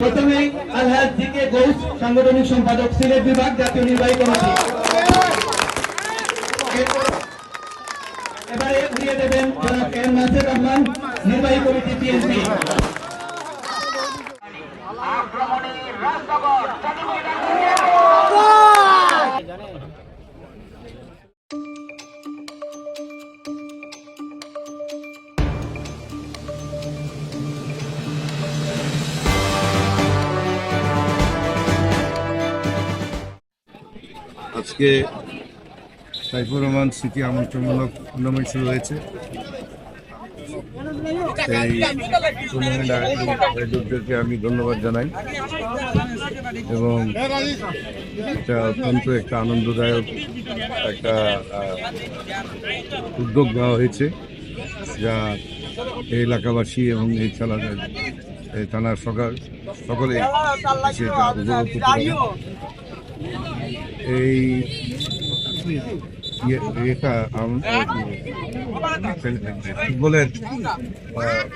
প্রথমে আলহাজ জিকে গৌস, সাংগঠনিক সম্পাদক, সিলেট বিভাগ, জাতীয় নির্বাহী কমিটি। এবারে উড়িয়ে দেবেন জনাব এম নাসির রহমান, নির্বাহী কমিটি, বিএনপি। আজকে সাইফুর রহমান স্মৃতি আমন্ত্রণমূলক টুর্নামেন্ট শুরু হয়েছে। সেই টুর্নামেন্ট আয়োজকদেরকে আমি ধন্যবাদ জানাই এবং এটা অত্যন্ত একটা আনন্দদায়ক একটা উদ্যোগ নেওয়া হয়েছে, যা এই এলাকাবাসী এবং এই থানার সকলে সেটা উপভোগ করতে পারে। এই ফুটবলের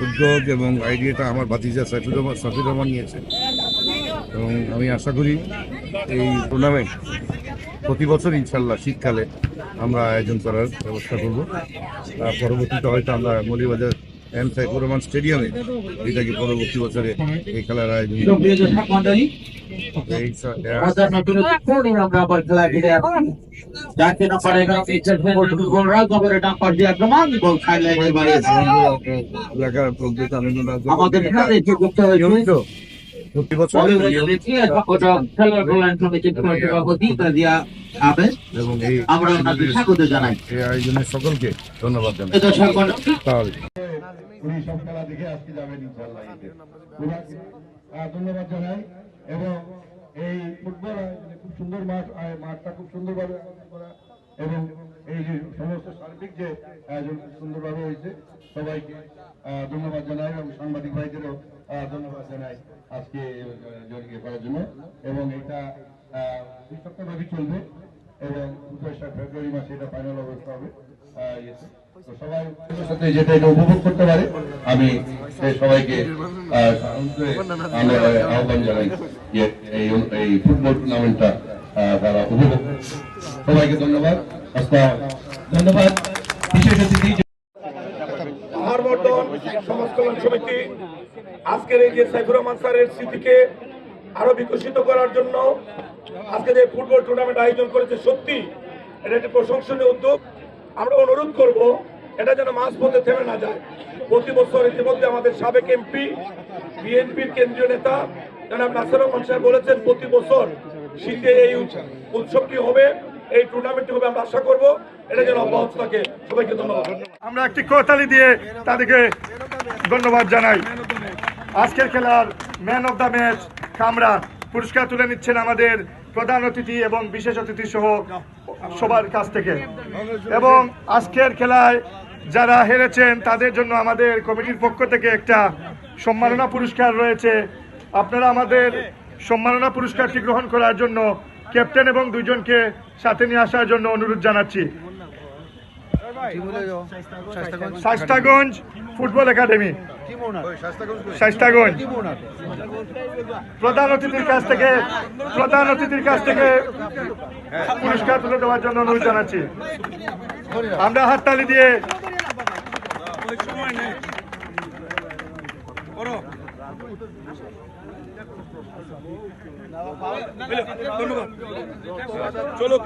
উদ্যোগ এবং আইডিয়াটা আমার ভাতিজা সাফির রহমান নিয়েছে এবং আমি আশা করি এই টুর্নামেন্ট প্রতি বছর ইনশাল্লাহ শীতকালে আমরা আয়োজন করার ব্যবস্থা করব। পরবর্তীতে হয়তো আমরা মৌলভীবাজার এম সাইফুর রহমান স্টেডিয়ামে এটাকে পরবর্তী বছরে এই খেলার আয়োজন প্রতি বছর আয়োজনের সকলকে ধন্যবাদ জানাই। উনি সব খেলা দেখে আজকে যাবেন ইনশাআল্লাহ। ধন্যবাদ জানাই এবং এই ফুটবল খুব সুন্দর মাঠটা খুব সুন্দরভাবে আয়োজন করা এবং এই যে সমস্ত সার্বিক যে আয়োজন খুব সুন্দরভাবে হয়েছে, সবাইকে ধন্যবাদ জানাই এবং সাংবাদিক ভাইদেরও ধন্যবাদ জানাই আজকে জড়িয়ে করার জন্য। এবং এটা 2 সপ্তাহব্যাপী চলবে এবং 27 ফেব্রুয়ারি মাসে এটা ফাইনাল অবস্থা হবে। সবাই সাথে যেটা এটা উপভোগ করতে পারে আমি সবাইকে আহ্বান জানাই যে এই ফুটবল টুর্নামেন্টটা তারা উপভোগ। সবাইকে ধন্যবাদ। ধন্যবাদ। বিশেষ অতিথি সমাজ কল্যাণ সমিতি আজকের এই যে সাইফুর রহমান স্যারের স্মৃতিকে আরো বিকশিত করার জন্য আজকে যে ফুটবল টুর্নামেন্ট আয়োজন করেছে, সত্যি এটা একটি প্রশংসনীয় উদ্যোগ। আমরা অনুরোধ করব এটা যেন মাঝপথে থেমে না যায়। প্রতি বছর ইতিমধ্যে আমাদের সাবেক এমপি, বিএনপির কেন্দ্রীয় নেতা জনাব নাসির রহমান সাহেব বলেছেন প্রতি বছর শীতে এই উৎসবটি হবে, এই টুর্নামেন্টটি হবে। আমরা আশা করব এটা যেন অব্যাহত থাকে। সবাইকে ধন্যবাদ। আমরা একটি করতালি দিয়ে তাদেরকে ধন্যবাদ জানাই। আজকের খেলার man of the match Kamran পুরস্কার তুলে নিচ্ছেন আমাদের প্রধান অতিথি এবং বিশেষ অতিথি সহ সবার কাছ থেকে। এবং আজকের খেলায় যারা হেরেছেন তাদের জন্য আমাদের কমিটির পক্ষ থেকে একটা সম্মাননা পুরস্কার রয়েছে। আপনারা আমাদের সম্মাননা পুরস্কারটি গ্রহণ করার জন্য ক্যাপ্টেন এবং 2 জনকে সাথে নিয়ে আসার জন্য অনুরোধ জানাচ্ছি। শায়েস্তাগঞ্জ ফুটবল একাডেমি, শায়েস্তাগঞ্জ প্রধান অতিথির কাছ থেকে পুরস্কার তুলে দেওয়ার জন্য অনুরোধ জানাচ্ছি। আমরা হাততালি দিয়ে চলো,